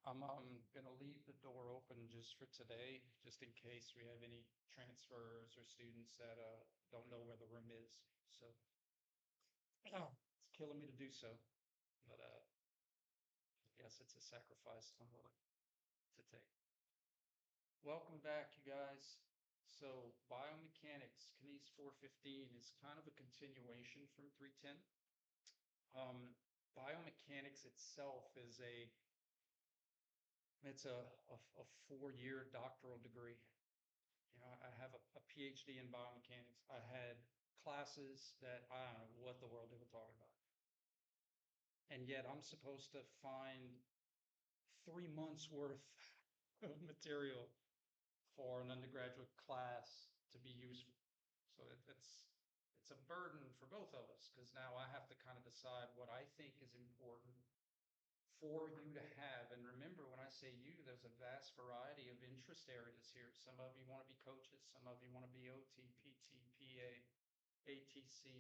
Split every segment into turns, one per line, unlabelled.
I'm gonna leave the door open just for today, just in case we have any transfers or students that don't know where the room is. So it's killing me to do so, but I guess it's a sacrifice I'm willing to take. Welcome back, you guys. So biomechanics, KNES 415 is kind of a continuation from 310. Biomechanics itself is it's a 4-year doctoral degree. You know, I have a PhD in biomechanics. I had classes that I don't know what the world they were talking about. And yet I'm supposed to find 3 months worth of material for an undergraduate class to be useful. So it's a burden for both of us because now I have to kind of decide what I think is important for you to have. And remember, when I say you, there's a vast variety of interest areas here. Some of you want to be coaches, some of you want to be OT, PT, PA, ATC,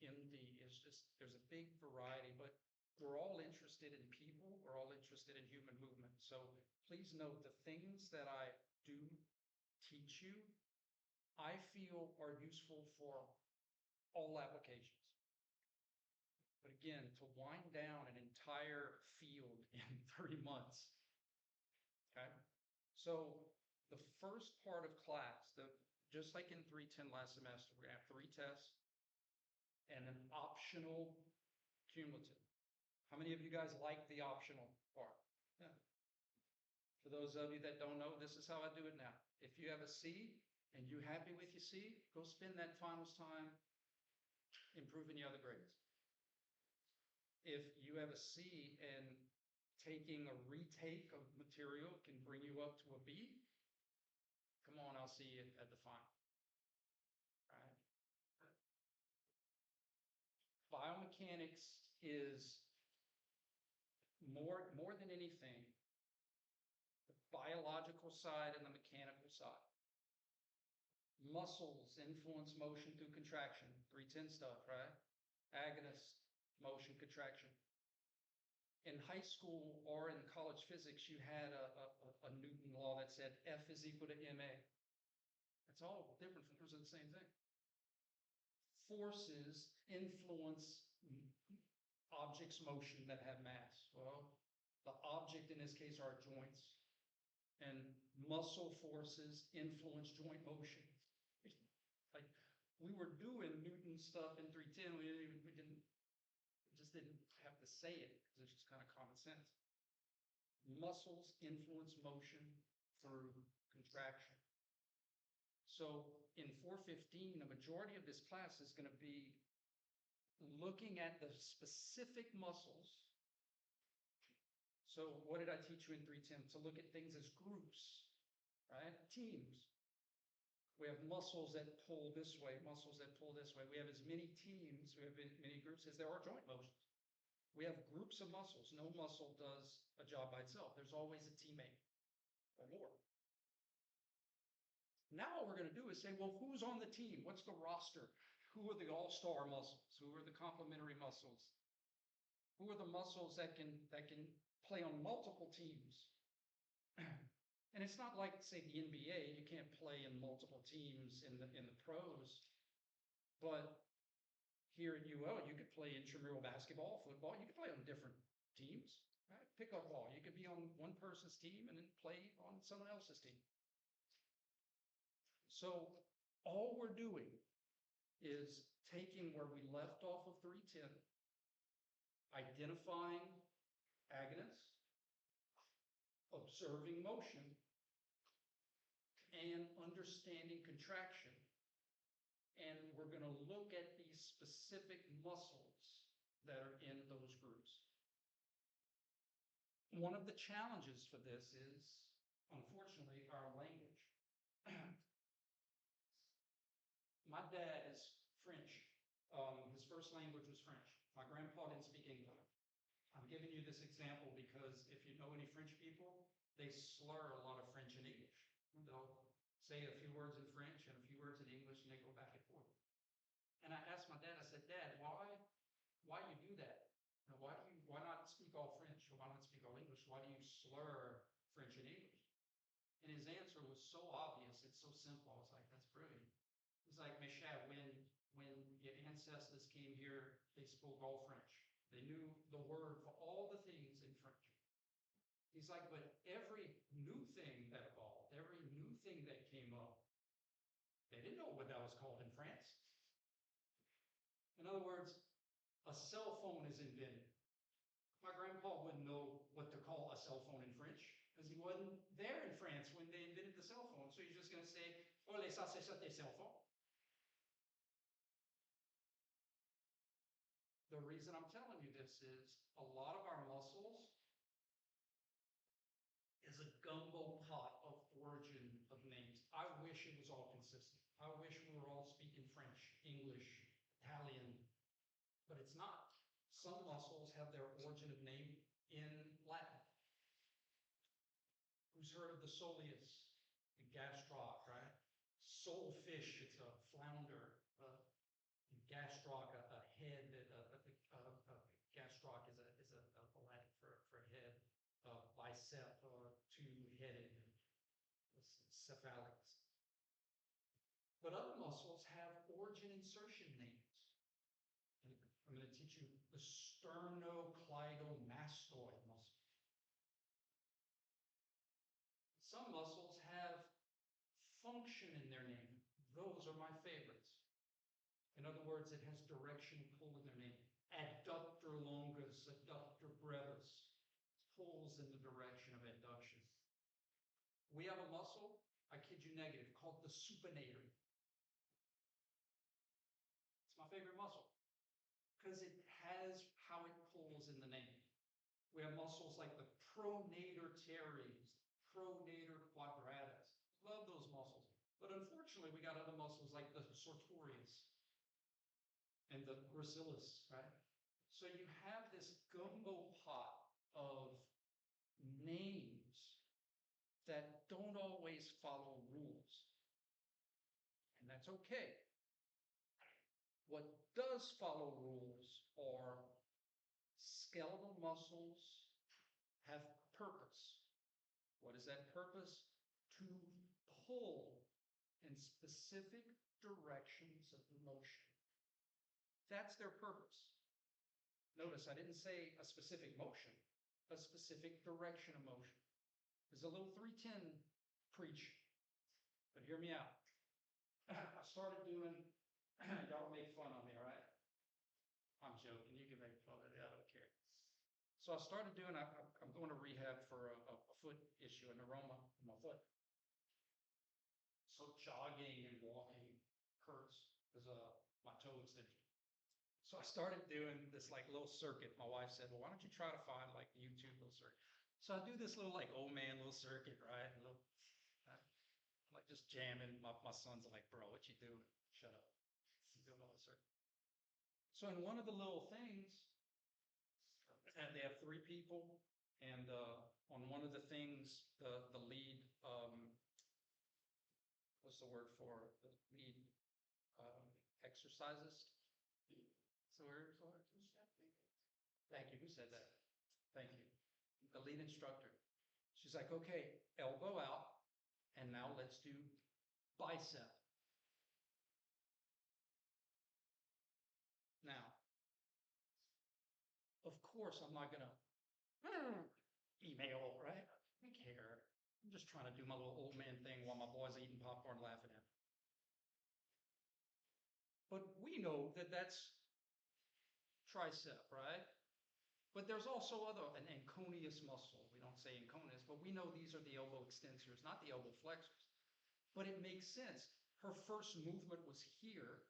MD. It's just, there's a big variety, but we're all interested in people. We're all interested in human movement. So please note the things that I do teach you, I feel are useful for all applications. But again, to wind down an entire field in 3 months, okay? So the first part of class, just like in 310 last semester, we're gonna have 3 tests and an optional cumulative. How many of you guys like the optional part? Yeah. For those of you that don't know, this is how I do it now. If you have a C and you're happy with your C, go spend that finals time improving the other grades. If you have a C and taking a retake of material can bring you up to a B, come on, I'll see you at the final. All right. Biomechanics is more than anything, the biological side and the mechanical side. Muscles influence motion through contraction, 310 stuff, right? Agonist, motion, contraction. In high school or in college physics, you had a Newton law that said F is equal to ma. It's all different forms of the same thing. Forces influence objects' motion that have mass. Well, the object in this case are joints, and muscle forces influence joint motion. Like we were doing Newton stuff in 310, we just didn't have to say it because it's just kind of common sense. Muscles influence motion through contraction. So in 415, the majority of this class is going to be looking at the specific muscles. So what did I teach you in 310? To look at things as groups, right? Teams. We have muscles that pull this way, muscles that pull this way. We have as many teams, we have many groups as there are joint motions. We have groups of muscles. No muscle does a job by itself. There's always a teammate or more. Now what we're going to do is say, well, who's on the team? What's the roster? Who are the all-star muscles? Who are the complementary muscles? Who are the muscles that can play on multiple teams? And it's not like, say, the NBA. You can't play in multiple teams in the pros. But here at UL, you could play intramural basketball, football. You could play on different teams. Right? Pickup ball. You could be on one person's team and then play on someone else's team. So all we're doing is taking where we left off of 310, identifying agonists, observing motion, and understanding contraction. And we're going to look at these specific muscles that are in those groups. One of the challenges for this is, unfortunately, our language. My dad is French. His first language was French. My grandpa didn't speak English. I'm giving you this example because if you know any French people, they slur a lot of French and English. They'll say a few words in French and a few words in English, and they go back and forth. And I asked my dad, I said, Dad, why you do that? Why not speak all French or why not speak all English? Why do you slur French and English? And his answer was so obvious, it's so simple. I was like, that's brilliant. He's like, Michel, when your ancestors came here, they spoke all French. They knew the word for all the things in French. He's like, but every new thing that evolved, every new thing that came up, they didn't know what that was called in France. In other words, a cell phone is invented. My grandpa wouldn't know what to call a cell phone in French because he wasn't there in France when they invented the cell phone. So he's just going to say, oh, ça, c'est ça, tes cell phone. The reason I'm telling you this is a lot of our muscles is a gumbo pot of origin of names. I wish it was all consistent. I wish we were all speaking French, English, Italian, but it's not. Some muscles have their origin of name in Latin. Who's heard of the soleus, the gastroc, right? Soulfish, it's a flounder. Gastroc, a head, gastroc is a Latin for head. Bicep, two-headed, cephalic. But other muscles have origin insertion names. And I'm going to teach you the sternocleidomastoid muscle. Some muscles have function in their name. Those are my favorites. In other words, it has direction pull in their name. Adductor longus, adductor brevis. Pulls in the direction of adduction. We have a muscle, I kid you negative, called the supinator. It's my favorite muscle because it has how it pulls in the name. We have muscles like the pronator teres, pronator quadratus. Love those muscles. But unfortunately, we got other muscles like the sartorius and the gracilis, right? So you have this gumbo pot of names that don't always follow rules. And that's okay. What does follow rules are skeletal muscles have purpose. What is that purpose? To pull in specific directions of motion. That's their purpose. Notice I didn't say a specific motion, a specific direction of motion. There's a little 310 preach, but hear me out. I started doing, y'all make fun of me, all right? I'm joking, you can make fun of me, I don't care. So I started doing, I'm going to rehab for a foot issue, an aroma in my foot. So jogging and walking hurts because my toe extension. So I started doing this like little circuit. My wife said, well, why don't you try to find like YouTube little circuit? So I do this little like old man little circuit, right? Like just jamming. My son's like, bro, what you doing? Shut up. I'm doing all this circuit. So in one of the little things, and they have 3 people, and on one of the things, the lead, what's the word for the lead exercisist? So thank you. Who said that? Thank you. The lead instructor. She's like, okay, elbow out, and now let's do bicep. Now, of course, I'm not gonna email, right? I don't care. I'm just trying to do my little old man thing while my boys are eating popcorn laughing at me. But we know that that's tricep, right? But there's also other, an anconeus muscle. We don't say anconeus, but we know these are the elbow extensors, not the elbow flexors. But it makes sense. Her first movement was here.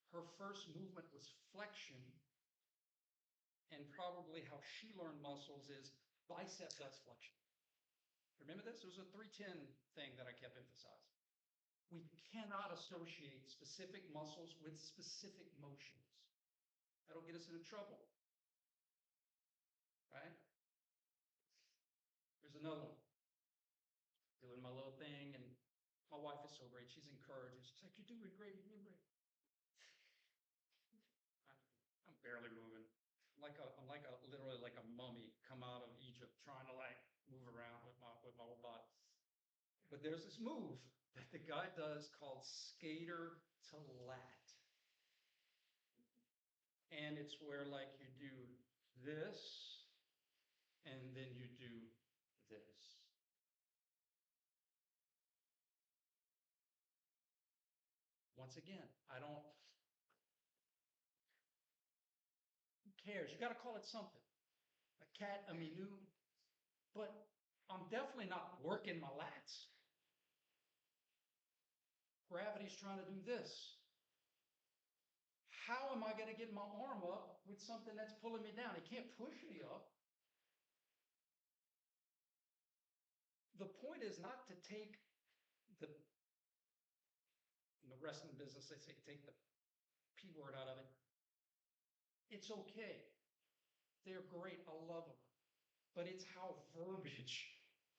Her first movement was flexion. And probably how she learned muscles is bicep does flexion. Remember this? It was a 310 thing that I kept emphasizing. We cannot associate specific muscles with specific motions. That'll get us into trouble. Right? Here's another one. Doing my little thing, and my wife is so great. She's encouraging. She's like, you're doing great, you're doing great. I'm barely moving. I'm like literally like a mummy come out of Egypt, trying to like move around with my whole body. But there's this move that the guy does called skater to lat. And it's where like you do this and then you do this. Once again, I don't, who cares? You got to call it something. A cat, a menu, but I'm definitely not working my lats. Gravity's trying to do this. How am I going to get my arm up with something that's pulling me down? It can't push me up. The point is not to take the, in the wrestling business, they say take the P word out of it. It's okay. They're great. I love them. But it's how verbiage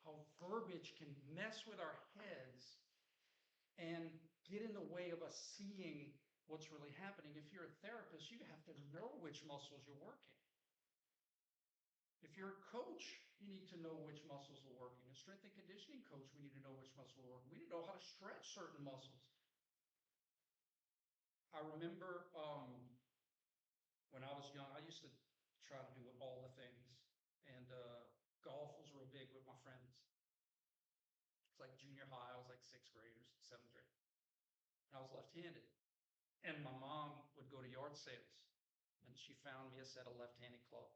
can mess with our heads and get in the way of us seeing what's really happening. If you're a therapist, you have to know which muscles you're working. If you're a coach, you need to know which muscles are working. A strength and conditioning coach, we need to know which muscles are working. We need to know how to stretch certain muscles. I remember when I was young, I used to try to do all the things. And golf was real big with my friends. It's like junior high, I was like 6th graders, 7th grade. And I was left-handed. And my mom would go to yard sales, and she found me a set of left-handed clubs.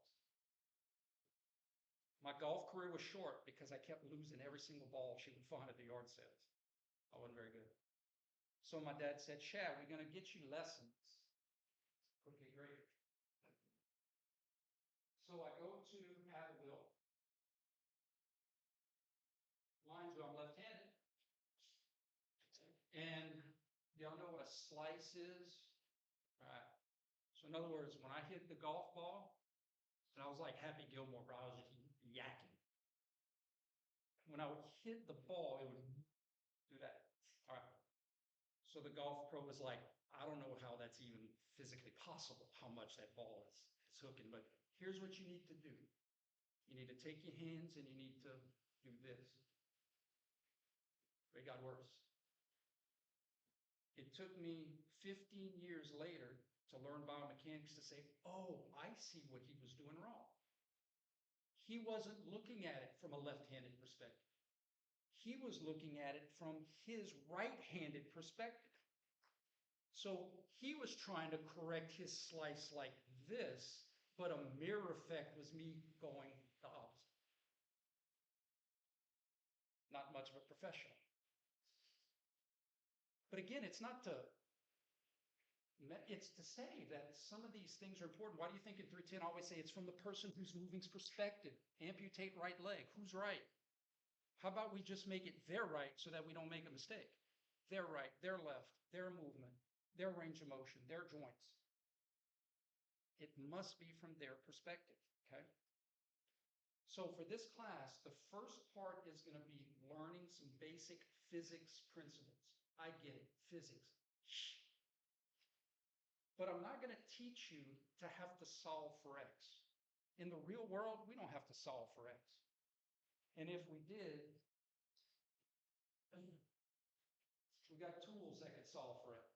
My golf career was short because I kept losing every single ball she would find at the yard sales. I wasn't very good. So my dad said, Shad, we're going to get you lessons. Okay, great. So I go to Abbeville. Mind you, I'm left-handed. And y'all know what a slice is? All right. So in other words, when I hit the golf ball, and I was like Happy Gilmore, bro, I was just yakking. When I would hit the ball, it would do that. All right. So the golf pro was like, I don't know how that's even physically possible, how much that ball is hooking, but here's what you need to do. You need to take your hands and you need to do this. It got worse. It took me 15 years later to learn biomechanics to say, oh, I see what he was doing wrong. He wasn't looking at it from a left-handed perspective. He was looking at it from his right-handed perspective. So he was trying to correct his slice like this, but a mirror effect was me going the opposite. Not much of a professional. But again, it's to say that some of these things are important. Why do you think in 310 I always say it's from the person who's moving's perspective? Amputate right leg. Who's right? How about we just make it their right so that we don't make a mistake? Their right, their left, their movement, their range of motion, their joints. It must be from their perspective, okay? So for this class, the first part is going to be learning some basic physics principles. I get it, physics. But I'm not going to teach you to have to solve for X. In the real world, we don't have to solve for X. And if we did, we got tools that could solve for X.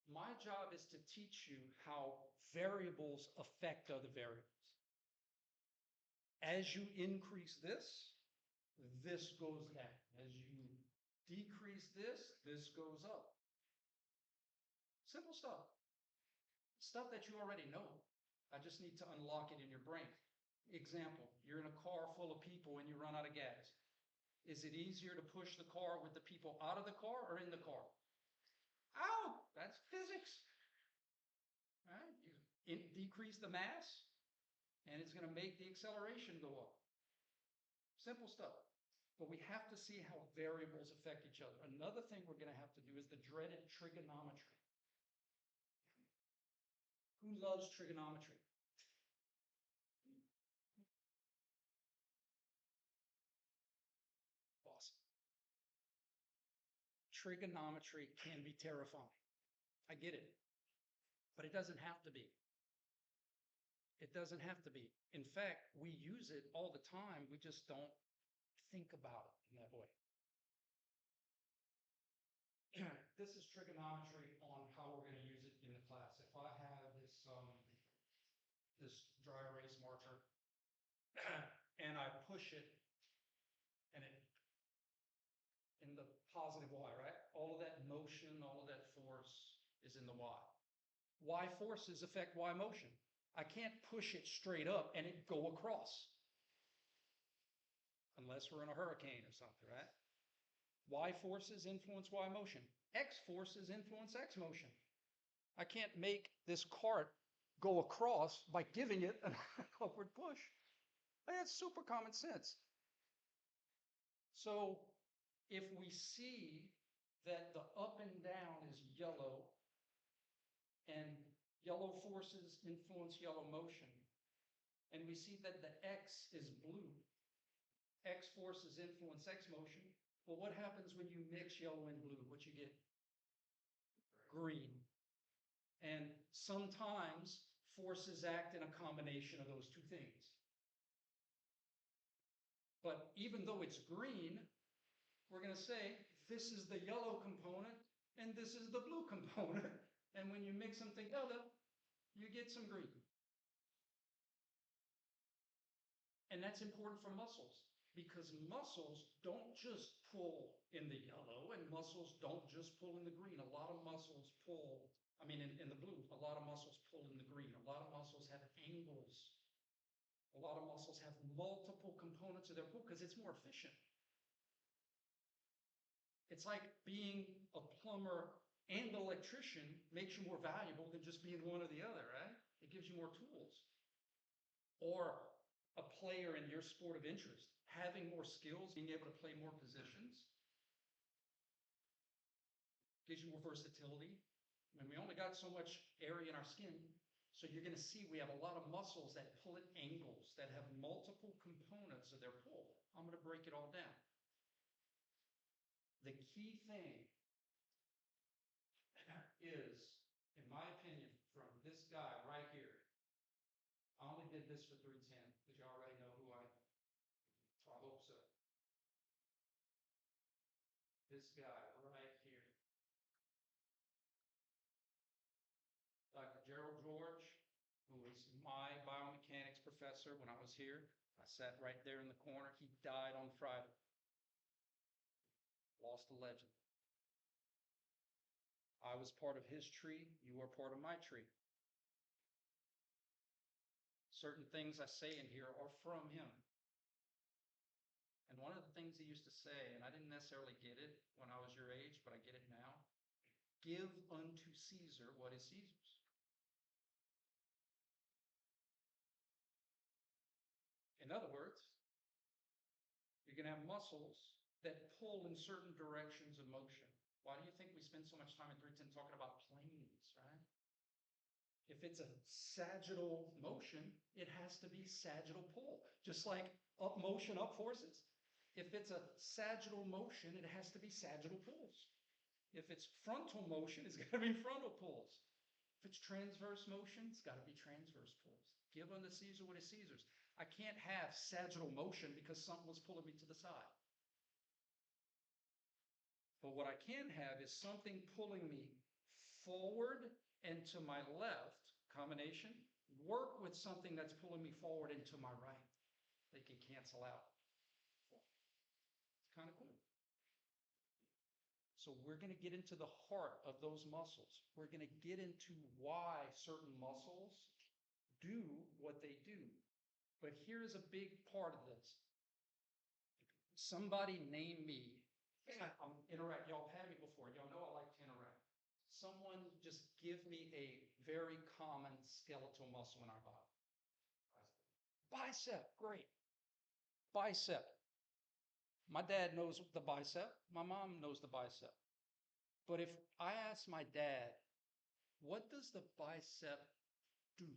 My job is to teach you how variables affect other variables. As you increase this, this goes down. As you decrease this, this goes up. Simple stuff. Stuff that you already know. I just need to unlock it in your brain. Example, you're in a car full of people and you run out of gas. Is it easier to push the car with the people out of the car or in the car? Out! That's physics. Right? You decrease the mass, and it's going to make the acceleration go up. Simple stuff. But we have to see how variables affect each other. Another thing we're going to have to do is the dreaded trigonometry. Who loves trigonometry? Awesome. Trigonometry can be terrifying. I get it. But it doesn't have to be. It doesn't have to be. In fact, we use it all the time. We just don't think about it in that way. This is trigonometry on how we're going to use it in the class. If I have this dry erase marker and I push it and it in the positive y, right? All of that motion, all of that force is in the y. Y forces affect y motion. I can't push it straight up and it go across. Unless we're in a hurricane or something, right? Y forces influence y motion. X forces influence x motion. I can't make this cart go across by giving it an upward push. That's super common sense. So if we see that the up and down is yellow and yellow forces influence yellow motion, and we see that the X is blue, X forces influence X motion, well, what happens when you mix yellow and blue? What you get? Green. And sometimes forces act in a combination of those two things. But even though it's green, we're going to say this is the yellow component and this is the blue component. And when you mix them together, you get some green. And that's important for muscles because muscles don't just pull in the yellow and muscles don't just pull in the green. A lot of muscles pull, in the blue, a lot of muscles pull in the green. A lot of muscles have angles. A lot of muscles have multiple components of their pull because it's more efficient. It's like being a plumber and an electrician makes you more valuable than just being one or the other, right? It gives you more tools. Or a player in your sport of interest, having more skills, being able to play more positions, gives you more versatility. We only got so much area in our skin, so you're going to see we have a lot of muscles that pull at angles, that have multiple components of their pull. I'm going to break it all down. The key thing is, in my opinion, from this guy right here, I only did this for 310 because you already know who I am. I hope so. This guy right here. Dr. Gerald George, who was my biomechanics professor when I was here. I sat right there in the corner. He died on Friday. Lost a legend. I was part of his tree. You are part of my tree. Certain things I say in here are from him. And one of the things he used to say, and I didn't necessarily get it when I was your age, but I get it now. Give unto Caesar what is Caesar's. In other words, you're going to have muscles that pull in certain directions of motion. Why do you think we spend so much time in 310 talking about planes, right? If it's a sagittal motion, it has to be sagittal pull. Just like up motion, up forces. If it's a sagittal motion, it has to be sagittal pulls. If it's frontal motion, it's got to be frontal pulls. If it's transverse motion, it's got to be transverse pulls. Give unto Caesar what is Caesar's. I can't have sagittal motion because something was pulling me to the side. But what I can have is something pulling me forward and to my left, combination, work with something that's pulling me forward and to my right. They can cancel out. It's kind of cool. So we're going to get into the heart of those muscles. We're going to get into why certain muscles do what they do. But here's a big part of this. Somebody name me. I'm interact. Y'all had me before. Y'all know I like to interact. Someone just give me a very common skeletal muscle in our body. Bicep, great. Bicep. My dad knows the bicep. My mom knows the bicep. But if I ask my dad, what does the bicep do?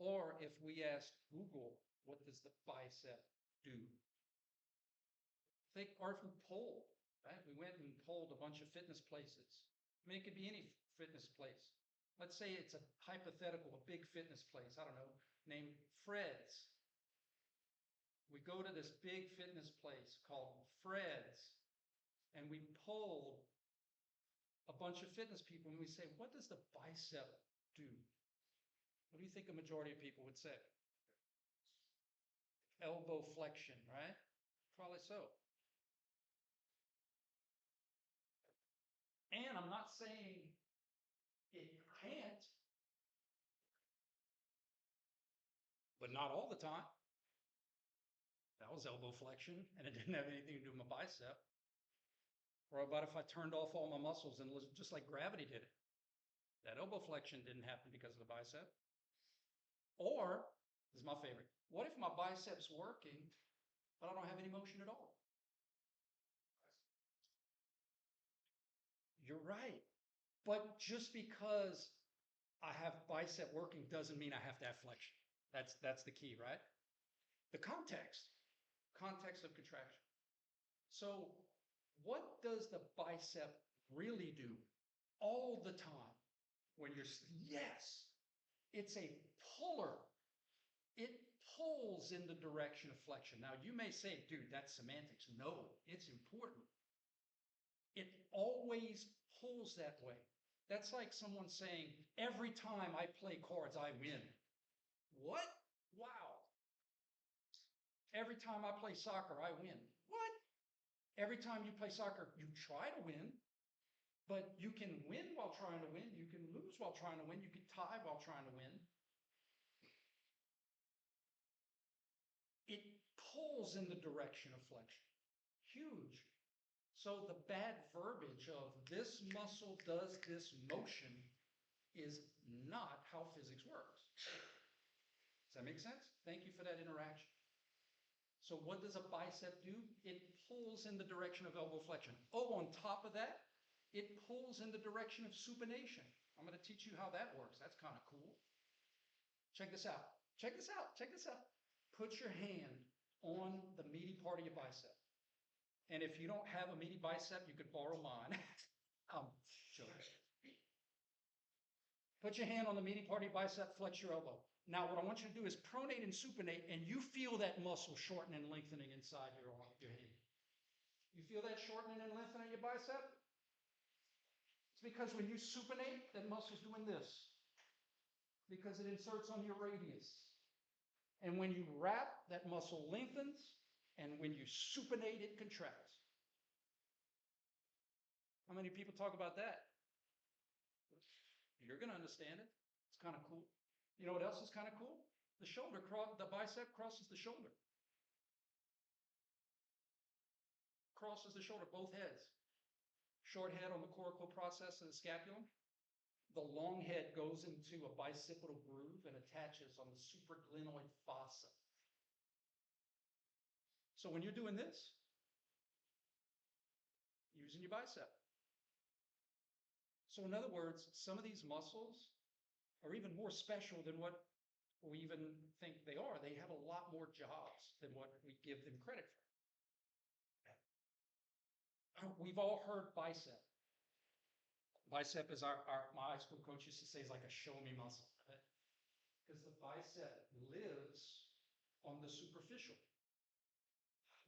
Or if we ask Google, what does the bicep do? Think, or if we poll, right? We went and polled a bunch of fitness places. It could be any fitness place. Let's say it's a hypothetical, a big fitness place, I don't know, named Fred's. We go to this big fitness place called Fred's, and we poll a bunch of fitness people and we say, what does the bicep do? What do you think a majority of people would say? Elbow flexion, right? Probably so. And I'm not saying it can't, but not all the time. That was elbow flexion, and it didn't have anything to do with my bicep. Or about if I turned off all my muscles and just like gravity did it. That elbow flexion didn't happen because of the bicep. Or, this is my favorite, what if my bicep's working, but I don't have any motion at all? You're right. But just because I have bicep working doesn't mean I have to have flexion. That's the key, right? The context of contraction. So what does the bicep really do all the time when you're, yes, it's a puller. It pulls in the direction of flexion. Now you may say, dude, that's semantics. No, it's important. It always pulls that way. That's like someone saying, every time I play cards, I win. What? Wow. Every time I play soccer, I win. What? Every time you play soccer, you try to win, but you can win while trying to win. You can lose while trying to win. You can tie while trying to win. It pulls in the direction of flexion. Huge. So the bad verbiage of this muscle does this motion is not how physics works. Does that make sense? Thank you for that interaction. So what does a bicep do? It pulls in the direction of elbow flexion. Oh, on top of that, it pulls in the direction of supination. I'm going to teach you how that works. That's kind of cool. Check this out. Check this out. Check this out. Put your hand on the meaty part of your bicep. And if you don't have a meaty bicep, you could borrow mine. I'm joking. Put your hand on the meaty part of your bicep, flex your elbow. Now, what I want you to do is pronate and supinate, and you feel that muscle shorten and lengthening inside your hand. You feel that shortening and lengthening your bicep? It's because when you supinate, that muscle's doing this. Because it inserts on your radius. And when you wrap, that muscle lengthens, and when you supinate, it contracts. How many people talk about that? You're going to understand it. It's kind of cool. You know what else is kind of cool? The shoulder, the bicep crosses the shoulder. Crosses the shoulder, both heads. Short head on the coracoid process of the scapula. The long head goes into a bicipital groove and attaches on the supraglenoid fossa. So when you're doing this, using your bicep. So in other words, some of these muscles are even more special than what we even think they are. They have a lot more jobs than what we give them credit for. We've all heard bicep. Bicep is my high school coach used to say is like a show me muscle, right? Because the bicep lives on the superficial,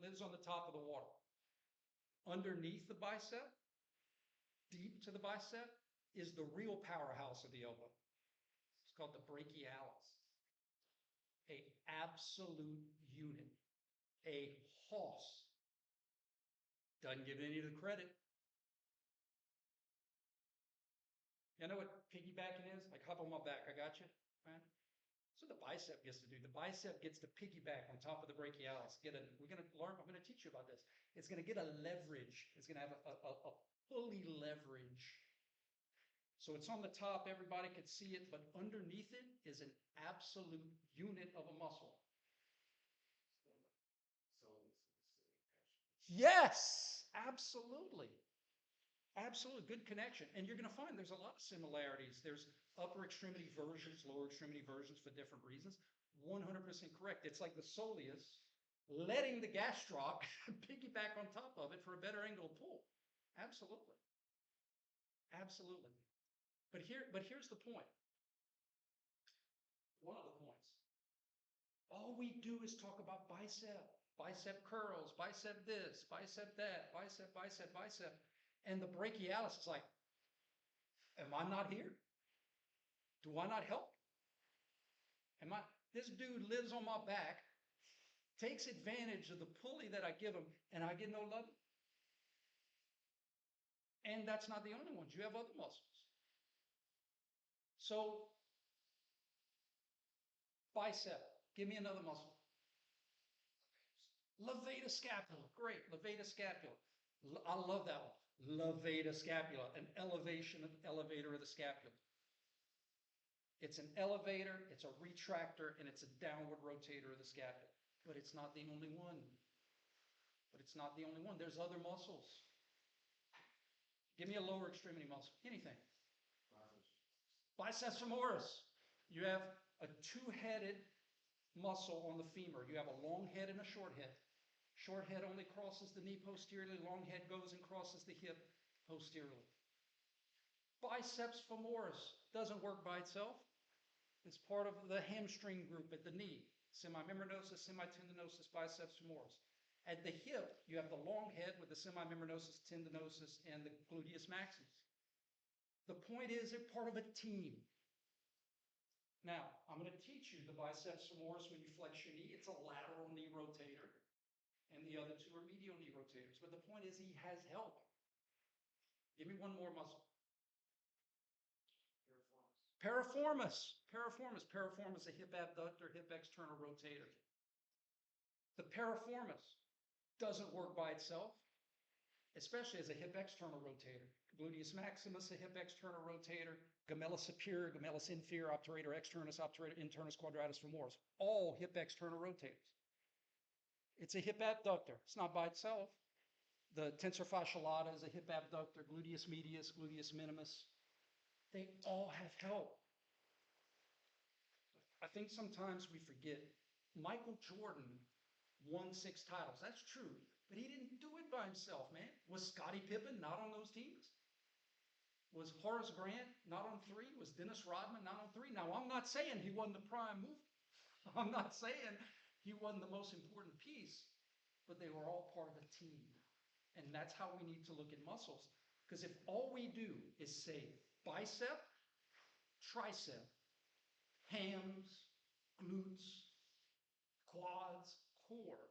lives on the top of the water. Underneath the bicep, deep to the bicep, is the real powerhouse of the elbow. It's called the brachialis. An absolute unit. A hoss. Doesn't give any of the credit. You know what piggybacking is? Like, hop on my back, I got you, man. So the bicep gets to do. The bicep gets to piggyback on top of the brachialis. I'm going to teach you about this. It's going to get a leverage. It's going to have a fully leverage. So it's on the top, everybody could see it, but underneath it is an absolute unit of a muscle. Yes, absolutely. Absolutely, good connection. And you're going to find there's a lot of similarities. There's upper extremity versions, lower extremity versions for different reasons. 100% correct. It's like the soleus letting the gastroc piggyback on top of it for a better angle of pull. Absolutely. Absolutely. But here's the point. One of the points. All we do is talk about bicep curls, bicep this, bicep that, bicep. And the brachialis is like, am I not here? Do I not help? This dude lives on my back, takes advantage of the pulley that I give him, and I get no love. And that's not the only ones. You have other muscles. So, bicep, give me another muscle. Levator scapula, great, levator scapula. I love that one. Levator scapula, an elevator of the scapula. It's an elevator, it's a retractor, and it's a downward rotator of the scapula. But it's not the only one. There's other muscles. Give me a lower extremity muscle. Anything. Biceps femoris. You have a two-headed muscle on the femur. You have a long head and a short head. Short head only crosses the knee posteriorly. Long head goes and crosses the hip posteriorly. Biceps femoris doesn't work by itself. It's part of the hamstring group at the knee. Semimembranosus, semitendinosus, biceps femoris. At the hip, you have the long head with the semimembranosus, tendinosus, and the gluteus maximus. The point is, they're part of a team. Now, I'm going to teach you the biceps femoris when you flex your knee. It's a lateral knee rotator, and the other two are medial knee rotators. But the point is, he has help. Give me one more muscle. Piriformis. Piriformis, a hip abductor, hip external rotator. The piriformis doesn't work by itself, especially as a hip external rotator. Gluteus maximus, a hip external rotator. Gemellus superior, gemellus inferior, obturator externus, obturator internus, quadratus femoris. All hip external rotators. It's a hip abductor. It's not by itself. The tensor fasciolata is a hip abductor, gluteus medius, gluteus minimus. They all have help. I think sometimes we forget Michael Jordan won 6 titles. That's true. But he didn't do it by himself, man. Was Scottie Pippen not on those teams? Was Horace Grant not on 3? Was Dennis Rodman not on 3? Now, I'm not saying he wasn't the prime mover. I'm not saying he wasn't the most important piece. But they were all part of a team. And that's how we need to look at muscles. Because if all we do is say bicep, tricep, hams, glutes, quads, core,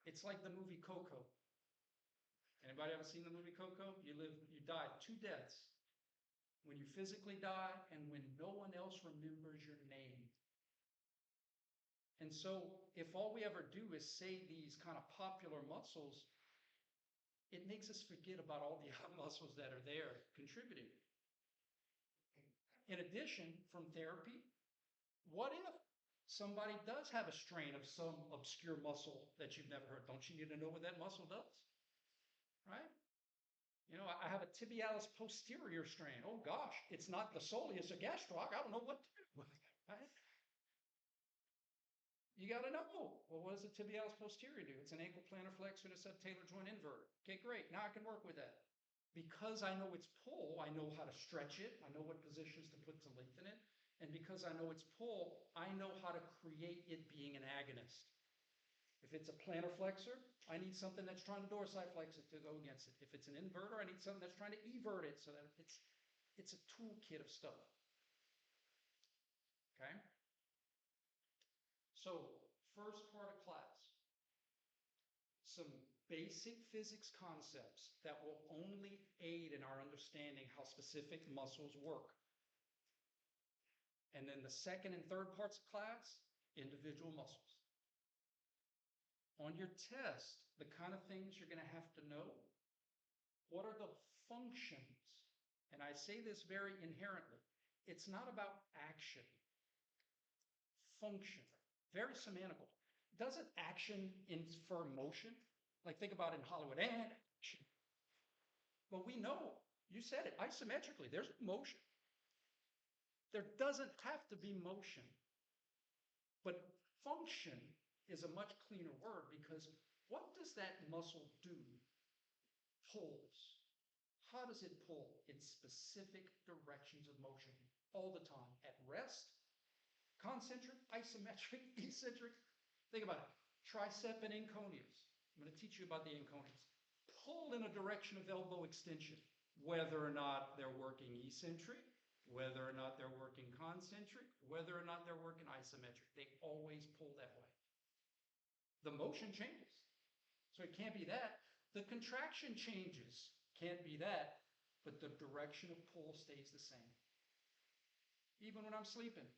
it's like the movie Coco. Anybody ever seen the movie Coco? You die 2 deaths. When you physically die and when no one else remembers your name. And so if all we ever do is say these kind of popular muscles, it makes us forget about all the other muscles that are there contributing. In addition, from therapy, what if somebody does have a strain of some obscure muscle that you've never heard? Don't you need to know what that muscle does? Right? You know, I have a tibialis posterior strain. Oh gosh, it's not the soleus or gastroc. I don't know what to do. Right? You got to know. Well, what does the tibialis posterior do? It's an ankle plantar flexor and a subtalar joint inverter. Okay, great. Now I can work with that. Because I know its pull, I know how to stretch it. I know what positions to put to lengthen it. And because I know its pull, I know how to create it being an agonist. If it's a plantar flexor, I need something that's trying to dorsiflex it to go against it. If it's an inverter, I need something that's trying to evert it so that it's a toolkit of stuff. Okay? So, first part of class, some basic physics concepts that will only aid in our understanding how specific muscles work. And then the second and third parts of class, individual muscles. On your test, the kind of things you're going to have to know, what are the functions? And I say this very inherently. It's not about action. Function. Very semantical. Doesn't action infer motion? Like think about it in Hollywood, and action. Well, we know, you said it, isometrically, there's motion. There doesn't have to be motion. But function is a much cleaner word because what does that muscle do? Pulls. How does it pull? In specific directions of motion all the time. At rest, concentric, isometric, eccentric. Think about it. Tricep and inconius. I'm going to teach you about the inconius. Pull in a direction of elbow extension, whether or not they're working eccentric, whether or not they're working concentric, whether or not they're working isometric. They always pull that way. The motion changes. So it can't be that. The contraction changes. Can't be that. But the direction of pull stays the same. Even when I'm sleeping,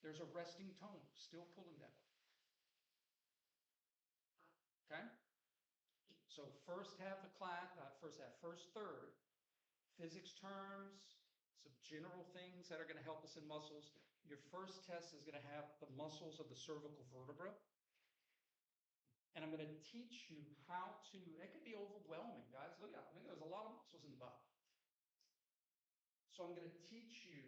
there's a resting tone, still pulling that way. Okay? So first half of class, first third, physics terms, some general things that are going to help us in muscles. Your first test is going to have the muscles of the cervical vertebra. And I'm going to teach you how to, it can be overwhelming, guys. Look out, I mean, there's a lot of muscles in the body. So I'm going to teach you,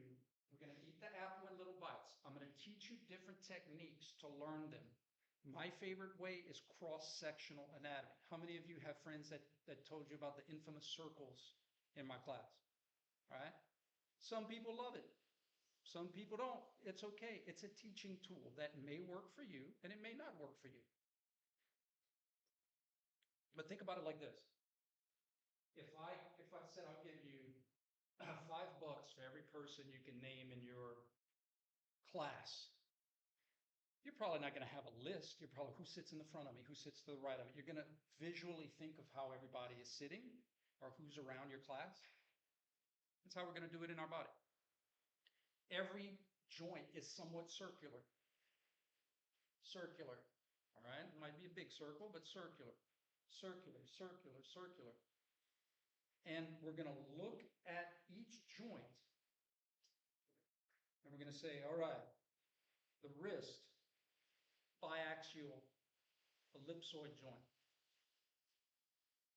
we're going to eat the apple in little bites. I'm going to teach you different techniques to learn them. My favorite way is cross-sectional anatomy. How many of you have friends that told you about the infamous circles in my class? All right? Some people love it. Some people don't. It's okay. It's a teaching tool that may work for you and it may not work for you. But think about it like this. If I said I'll give you $5 for every person you can name in your class, you're probably not going to have a list. You're probably, who sits in the front of me? Who sits to the right of me? You're going to visually think of how everybody is sitting or who's around your class. That's how we're going to do it in our body. Every joint is somewhat circular. Circular. All right? It might be a big circle, but circular. Circular, circular, circular. And we're going to look at each joint and we're going to say, all right, the wrist, biaxial, ellipsoid joint,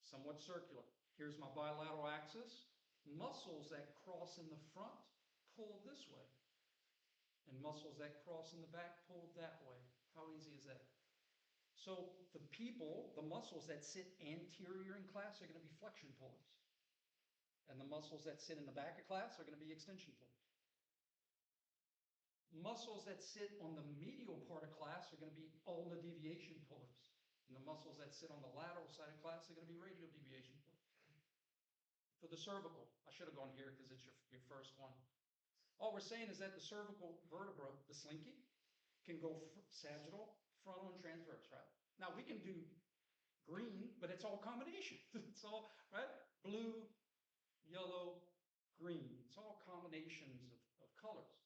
somewhat circular. Here's my bilateral axis. Muscles that cross in the front pull this way, and muscles that cross in the back pull that way. How easy is that? So the people, the muscles that sit anterior in class are going to be flexion pullers. And the muscles that sit in the back of class are going to be extension pullers. Muscles that sit on the medial part of class are going to be ulnar deviation pullers. And the muscles that sit on the lateral side of class are going to be radial deviation pullers. For the cervical, I should have gone here because it's your first one. All we're saying is that the cervical vertebra, the slinky, can go sagittal, frontal, and transverse, right? Now we can do green, but it's all combination. It's all, right? Blue, yellow, green. It's all combinations of colors.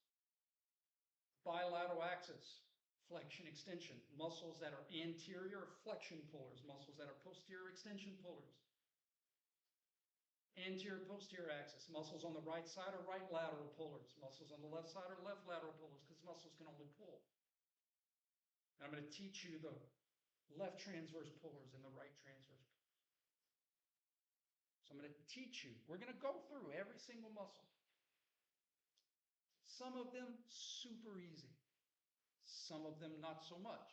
Bilateral axis, flexion, extension. Muscles that are anterior are flexion pullers. Muscles that are posterior, extension pullers. Anterior, posterior axis. Muscles on the right side are right lateral pullers. Muscles on the left side are left lateral pullers because muscles can only pull. And I'm going to teach you the left transverse pullers and the right transverse pullers. So I'm going to teach you. We're going to go through every single muscle. Some of them super easy. Some of them not so much.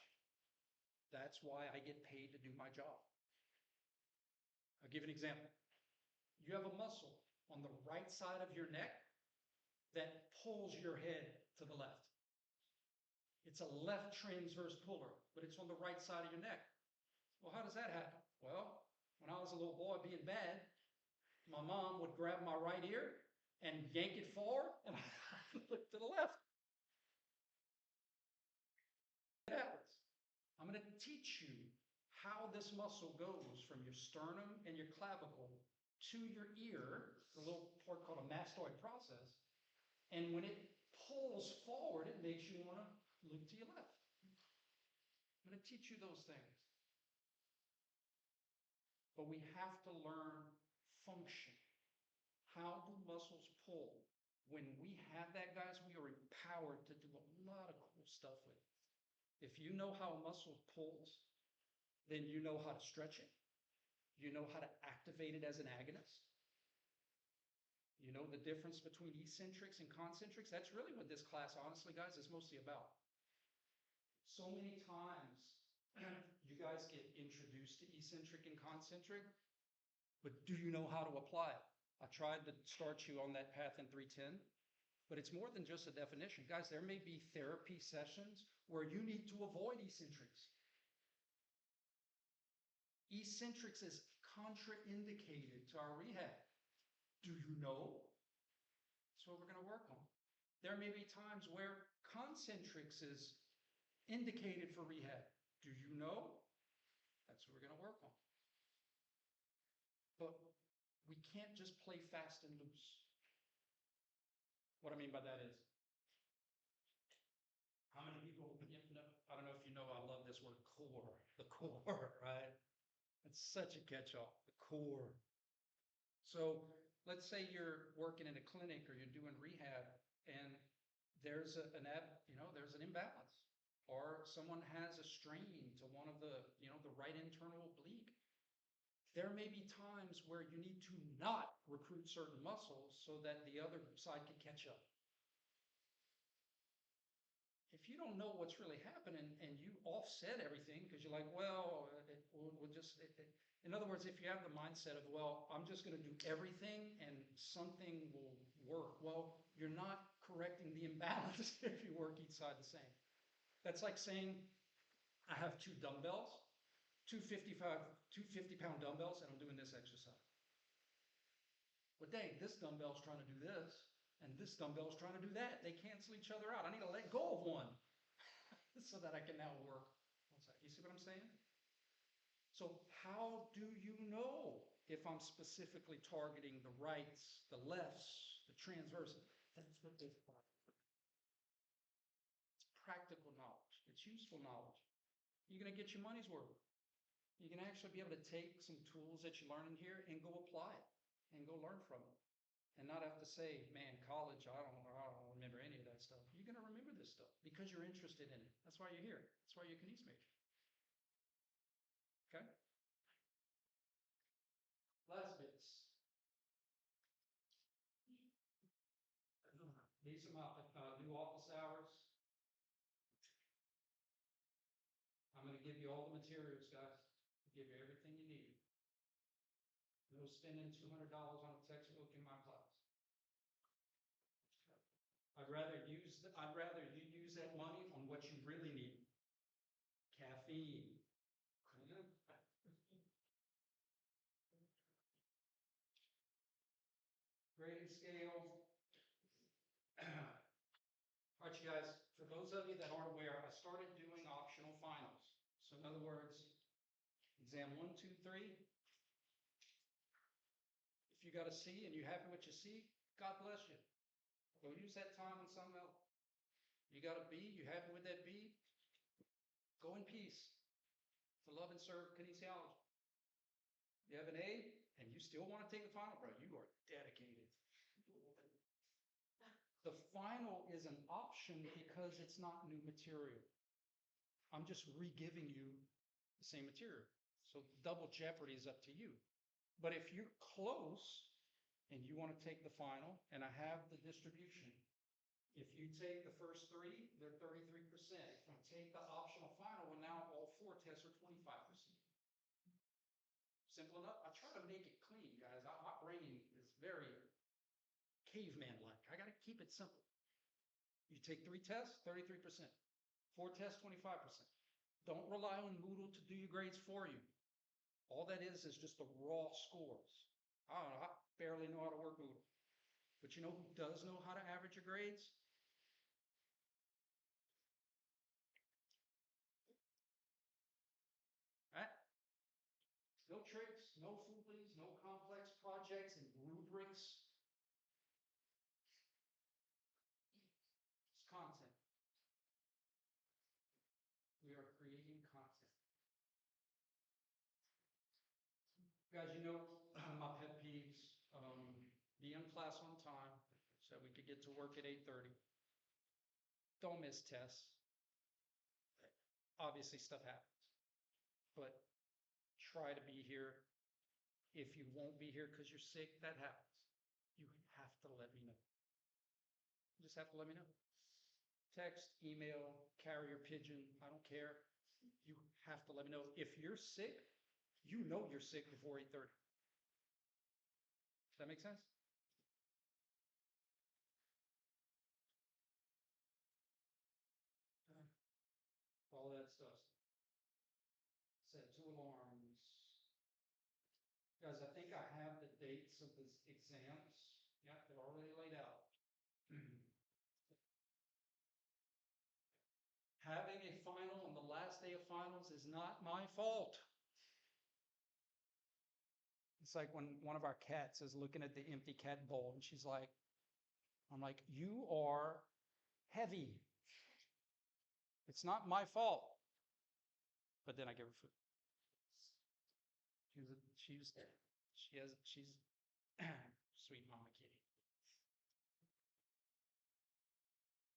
That's why I get paid to do my job. I'll give you an example. You have a muscle on the right side of your neck that pulls your head to the left. It's a left transverse puller, but it's on the right side of your neck. Well, how does that happen? Well, when I was a little boy being bad, my mom would grab my right ear and yank it forward, and I flipped to the left. It happens. I'm going to teach you how this muscle goes from your sternum and your clavicle to your ear, the little part called a mastoid process. And when it pulls forward, it makes you want to look to your left. I'm going to teach you those things. But we have to learn function. How do muscles pull? When we have that, guys, we are empowered to do a lot of cool stuff with it. If you know how a muscle pulls, then you know how to stretch it. You know how to activate it as an agonist. You know the difference between eccentrics and concentrics. That's really what this class, honestly, guys, is mostly about. So many times, you guys get introduced to eccentric and concentric, but do you know how to apply it? I tried to start you on that path in 310, but it's more than just a definition. Guys, there may be therapy sessions where you need to avoid eccentrics. Eccentrics is contraindicated to our rehab. Do you know? That's what we're going to work on. There may be times where concentrics is indicated for rehab. Do you know? That's what we're going to work on. But we can't just play fast and loose. What I mean by that is, how many people, I don't know if you know, I love this word core, the core, right? It's such a catch-all, the core. So let's say you're working in a clinic or you're doing rehab and there's there's an imbalance, or someone has a strain to one of the, the right internal oblique. There may be times where you need to not recruit certain muscles so that the other side can catch up. If you don't know what's really happening and you offset everything because you're like, well, in other words, if you have the mindset of, well, I'm just going to do everything and something will work. Well, you're not correcting the imbalance if you work each side the same. That's like saying, I have two dumbbells, two 50-pound dumbbells, and I'm doing this exercise. But dang, this dumbbell's trying to do this, and this dumbbell's trying to do that. They cancel each other out. I need to let go of one so that I can now work. You see what I'm saying? So how do you know if I'm specifically targeting the rights, the lefts, the transverses? That's what this part. It's practical knowledge. It's useful knowledge. You're going to get your money's worth. You can actually be able to take some tools that you learn in here and go apply it and go learn from it. And not have to say, man, college, I don't remember any of that stuff. You're going to remember this stuff because you're interested in it. That's why you're here. That's why you're a KNES major. Okay? Last bits. These are my new office hours. I'm going to give you all the materials, guys. I'll give you everything you need. No spending $200 on a textbook in my class. I'd rather you use that money on what you really need. Caffeine. Grading scale. All right, you guys, for those of you that aren't aware, I started doing optional finals. So in other words, exam 1, 2, 3. If you got a C and you're happy with your C, God bless you. Go use that time on something else. You got a B, you happy with that B? Go in peace to love and serve kinesiology. You have an A and you still want to take the final, bro, you are dedicated. The final is an option because it's not new material. I'm just re-giving you the same material. So double jeopardy is up to you. But if you're close and you want to take the final, and I have the distribution, if you take the first 3, they're 33%. If I take the optional final, well, now all 4 tests are 25%. Simple enough. I try to make it clean, guys. My brain is very caveman-like. I got to keep it simple. You take 3 tests, 33%. 4 tests, 25%. Don't rely on Moodle to do your grades for you. All that is just the raw scores. I don't know, I barely know how to work Moodle. But you know who does know how to average your grades? Right? No tricks, no fooblies, no complex projects and rubrics. It's content. We are creating content. Guys, you know my pet peeves, be in class on time so we could get to work at 8:30. Don't miss tests. Obviously stuff happens, but try to be here. If you won't be here because you're sick, that happens. You have to let me know. You just have to let me know. Text, email, carrier pigeon, I don't care. You have to let me know. If you're sick, you know you're sick before 8:30. Does that make sense? All that stuff. Set 2 alarms. Guys, I think I have the dates of the exams. Yeah, they're already laid out. Having a final on the last day of finals is not my fault. It's like when one of our cats is looking at the empty cat bowl and she's like, I'm like, you are heavy. It's not my fault. But then I give her food. She's sweet mama kitty.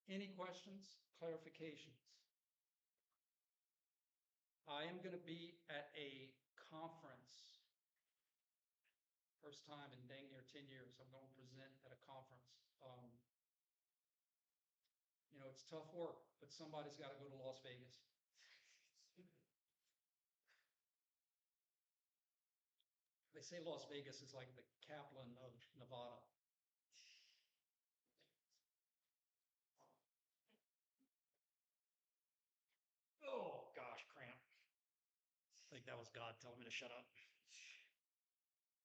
Any questions, clarifications? I am going to be at a conference. First time in dang near 10 years, I'm going to present at a conference. You know, it's tough work, but somebody's got to go to Las Vegas. They say Las Vegas is like the Kaplan of Nevada. Oh, gosh, cramp. I think that was God telling me to shut up.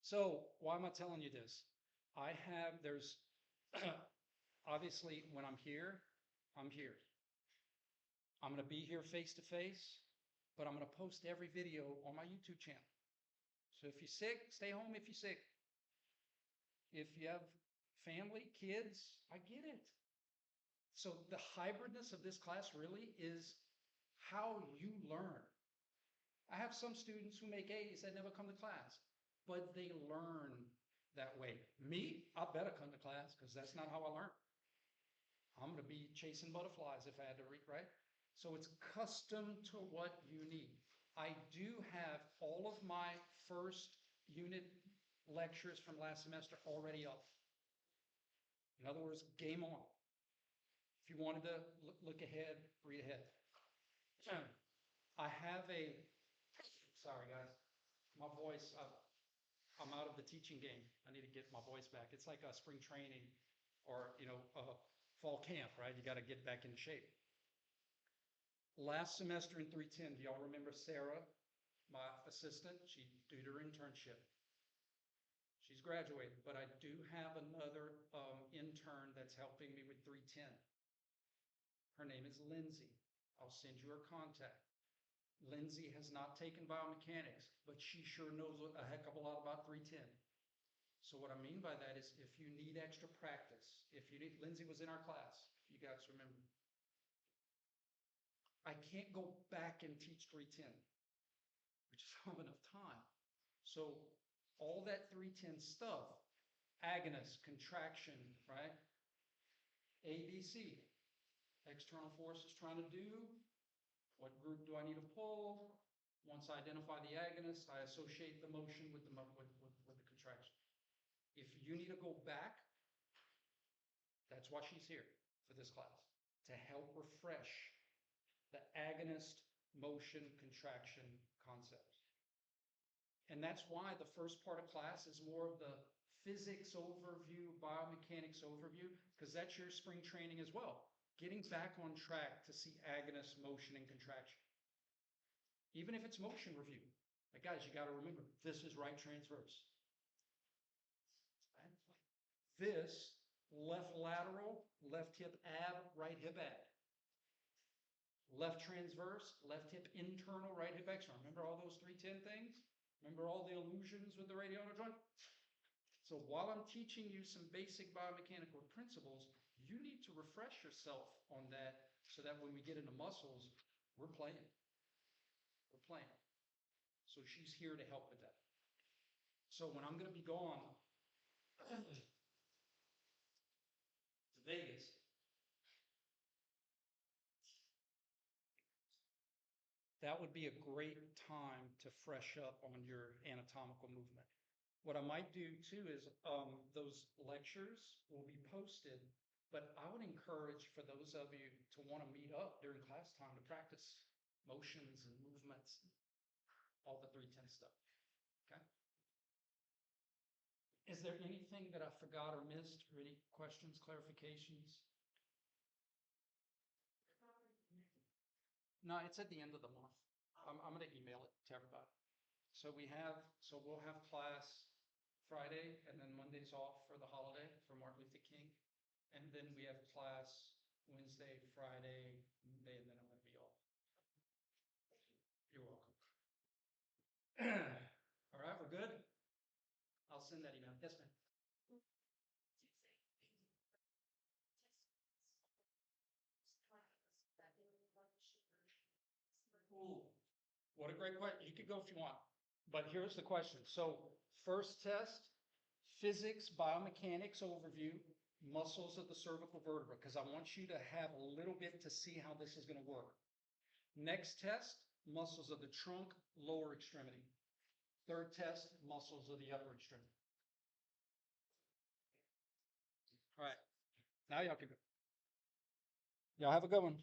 So why am I telling you this? There's obviously when I'm here. I'm going to be here face to face, but I'm going to post every video on my YouTube channel. So if you're sick, stay home if you're sick. If you have family, kids, I get it. So the hybridness of this class really is how you learn. I have some students who make A's that never come to class, but they learn that way. Me, I better come to class because that's not how I learn. I'm going to be chasing butterflies if I had to read, right? So it's custom to what you need. I do have all of my first unit lectures from last semester already up. In other words, game on. If you wanted to look ahead, read ahead. I have sorry guys, my voice, I'm out of the teaching game. I need to get my voice back. It's like a spring training or, fall camp, right? You got to get back into shape. Last semester in 310, do y'all remember Sarah, my assistant? She did her internship. She's graduated, but I do have another intern that's helping me with 310. Her name is Lindsay. I'll send you her contact. Lindsay has not taken biomechanics, but she sure knows a heck of a lot about 310. So what I mean by that is if you need extra practice, Lindsay was in our class, if you guys remember. I can't go back and teach 310. We just don't have enough time. So all that 310 stuff, agonist, contraction, right? ABC, external forces trying to do, what group do I need to pull? Once I identify the agonist, I associate the motion with the contraction. If you need to go back, that's why she's here for this class, to help refresh the agonist motion contraction concepts. And that's why the first part of class is more of the physics overview, biomechanics overview, because that's your spring training as well. Getting back on track to see agonist motion and contraction. Even if it's motion review. Like guys, you got to remember, this is right transverse. This, left lateral, left hip ab, right hip ad. Left transverse, left hip internal, right hip external. Remember all those 310 things? Remember all the illusions with the radial joint? So while I'm teaching you some basic biomechanical principles, you need to refresh yourself on that so that when we get into muscles, we're playing. We're playing. So she's here to help with that. So when I'm going to be gone to Vegas, that would be a great time to fresh up on your anatomical movement. What I might do too is those lectures will be posted, but I would encourage for those of you to want to meet up during class time to practice motions and movements, all the 310 stuff. Okay. Is there anything that I forgot or missed, or any questions, clarifications? No, it's at the end of the month. I'm gonna email it to everybody. So we'll have class Friday, and then Monday's off for the holiday for Martin Luther King. And then we have class Wednesday, Friday, Monday, and then I'm gonna be off. You're welcome. All right, we're good? I'll send that email. Yes, ma'am. Ooh, what a great question. You could go if you want, but here's the question. So first test, physics, biomechanics overview, muscles of the cervical vertebra, because I want you to have a little bit to see how this is going to work. Next test, muscles of the trunk, lower extremity. Third test, muscles of the upper extremity. All right, now y'all can go. Y'all have a good one.